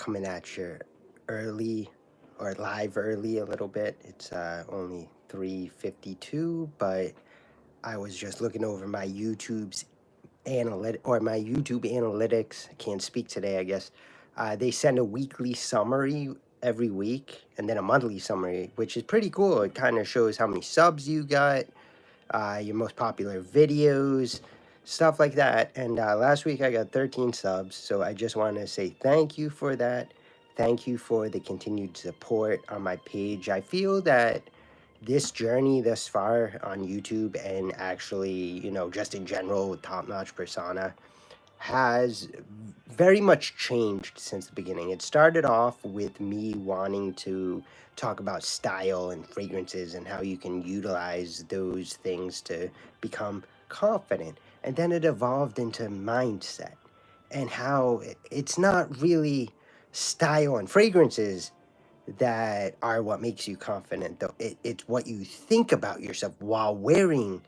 coming at you early or live early a little bit. It's only 3:52, but I was just looking over my YouTube analytics. I can't speak today, I guess. They send a weekly summary every week and then a monthly summary, which is pretty cool. It kind of shows how many subs you got, your most popular videos, stuff like that. And last week I got 13 subs, so I just want to say thank you for that. Thank you for the continued support on my page. I feel that this journey thus far on YouTube and actually, just in general with Top Notch Persona has very much changed since the beginning. It started off with me wanting to talk about style and fragrances and how you can utilize those things to become confident. And then it evolved into mindset and how it's not really style and fragrances that are what makes you confident, though. It's what you think about yourself while wearing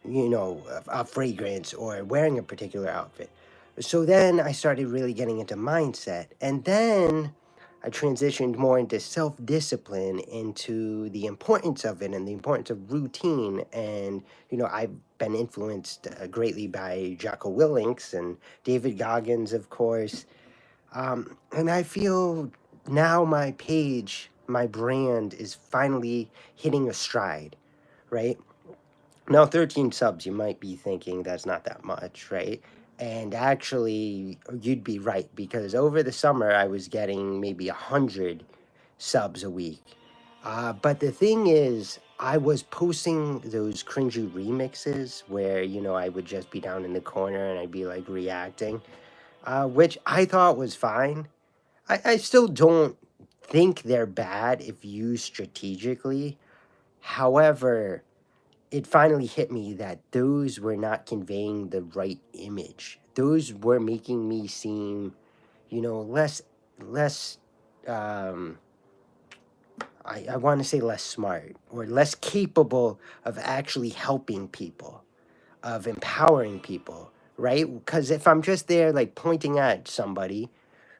a fragrance or wearing a particular outfit. So then I started really getting into mindset. And then I transitioned more into self discipline, into the importance of it and the importance of routine. And, I've been influenced greatly by Jocko Willink and David Goggins, of course. And I feel now my page, my brand is finally hitting a stride, right? Now, 13 subs, you might be thinking that's not that much, right? And actually, you'd be right, because over the summer, I was getting maybe 100 subs a week. But the thing is, I was posting those cringy remixes where, I would just be down in the corner and I'd be like reacting, which I thought was fine. I still don't think they're bad if used strategically. However, it finally hit me that those were not conveying the right image. Those were making me seem, less, um, I want to say less smart or less capable of actually helping people, of empowering people, right? Because if I'm just there, like, pointing at somebody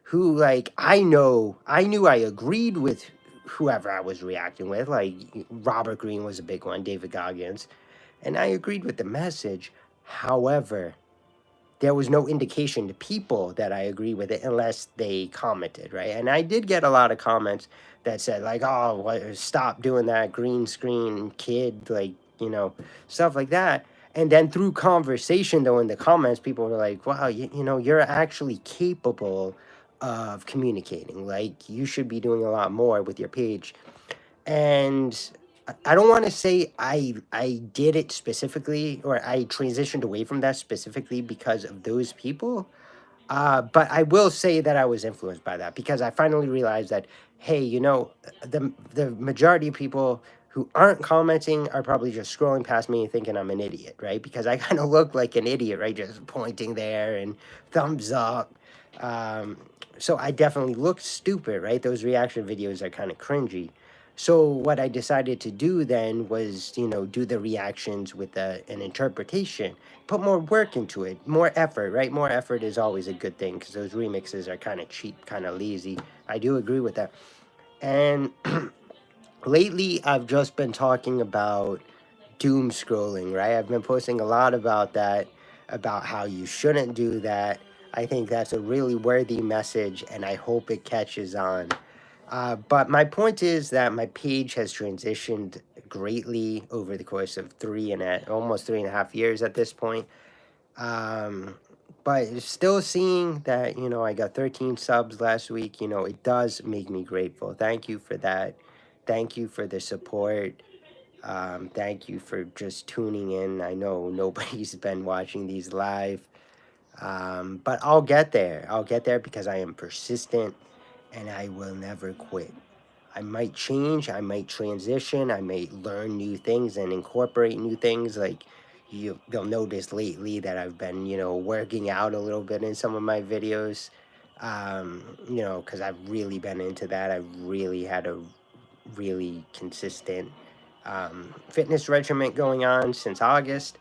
who, like, I knew I agreed with whoever I was reacting with, like Robert Greene was a big one, David Goggins, and I agreed with the message. However, there was no indication to people that I agree with it unless they commented, right? And I did get a lot of comments that said, like, oh, stop doing that green screen kid, like, stuff like that. And then through conversation, though, in the comments, people were like, wow, you're actually capable of communicating. Like, you should be doing a lot more with your page. And I don't want to say I did it specifically or I transitioned away from that specifically because of those people. But I will say that I was influenced by that because I finally realized that, hey, the majority of people who aren't commenting are probably just scrolling past me and thinking I'm an idiot, right? Because I kind of look like an idiot, right? Just pointing there and thumbs up. Um, so I definitely look stupid, right? Those reaction videos are kind of cringy. So what I decided to do then was, do the reactions with an interpretation, put more work into it, more effort, right? More effort is always a good thing because those remixes are kind of cheap, kind of lazy. I do agree with that. And lately, I've just been talking about doom scrolling, right? I've been posting a lot about that, about how you shouldn't do that. I think that's a really worthy message, and I hope it catches on. But my point is that my page has transitioned greatly over the course of almost 3.5 years at this point. Um, but still seeing that, I got 13 subs last week, it does make me grateful. Thank you for that. Thank you for the support. Thank you for just tuning in. I know nobody's been watching these live, but I'll get there. I'll get there because I am persistent and I will never quit. I might change, I might transition, I might learn new things and incorporate new things. Like you'll notice lately that I've been, working out a little bit in some of my videos. Because I've really been into that. I've really had a really consistent fitness regimen going on since August.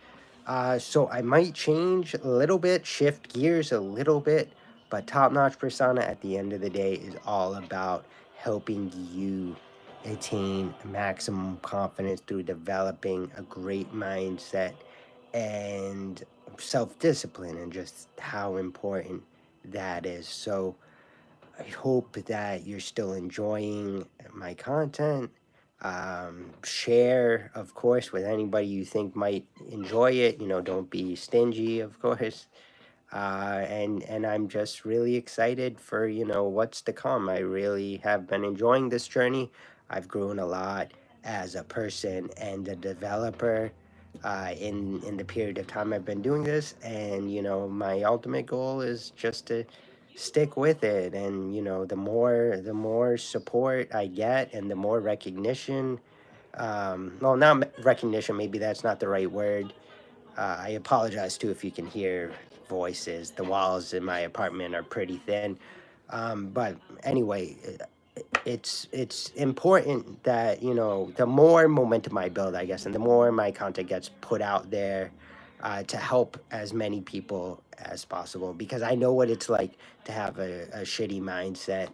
So I might change a little bit, shift gears a little bit, But Top Notch Persona at the end of the day is all about helping you attain maximum confidence through developing a great mindset and self discipline, and just how important that is. So, I hope that you're still enjoying my content. Share, of course, with anybody you think might enjoy it. Don't be stingy, of course. And I'm just really excited for what's to come. I really have been enjoying this journey. I've grown a lot as a person and a developer in the period of time I've been doing this. And my ultimate goal is just to stick with it. And the more support I get and the more recognition. Well, not recognition. Maybe that's not the right word. I apologize too if you can hear voices. The walls in my apartment are pretty thin. But anyway, it's important that the more momentum I build, I guess, and the more my content gets put out there, to help as many people as possible, because I know what it's like to have a shitty mindset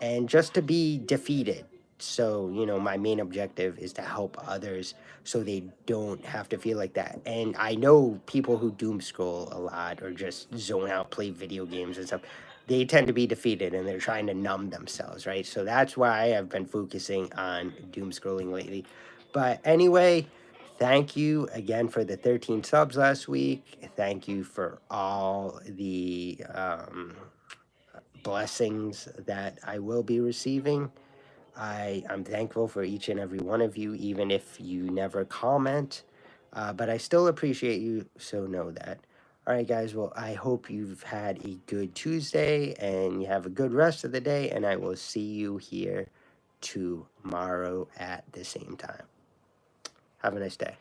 and just to be defeated. So my main objective is to help others so they don't have to feel like that. And I know people who doom scroll a lot or just zone out, play video games and stuff, they tend to be defeated and they're trying to numb themselves, right? So that's why I've been focusing on doom scrolling lately. But anyway, thank you again for the 13 subs last week. Thank you for all the blessings that I will be receiving. I'm thankful for each and every one of you, even if you never comment. But I still appreciate you, so know that. All right, guys. Well, I hope you've had a good Tuesday and you have a good rest of the day. And I will see you here tomorrow at the same time. Have a nice day.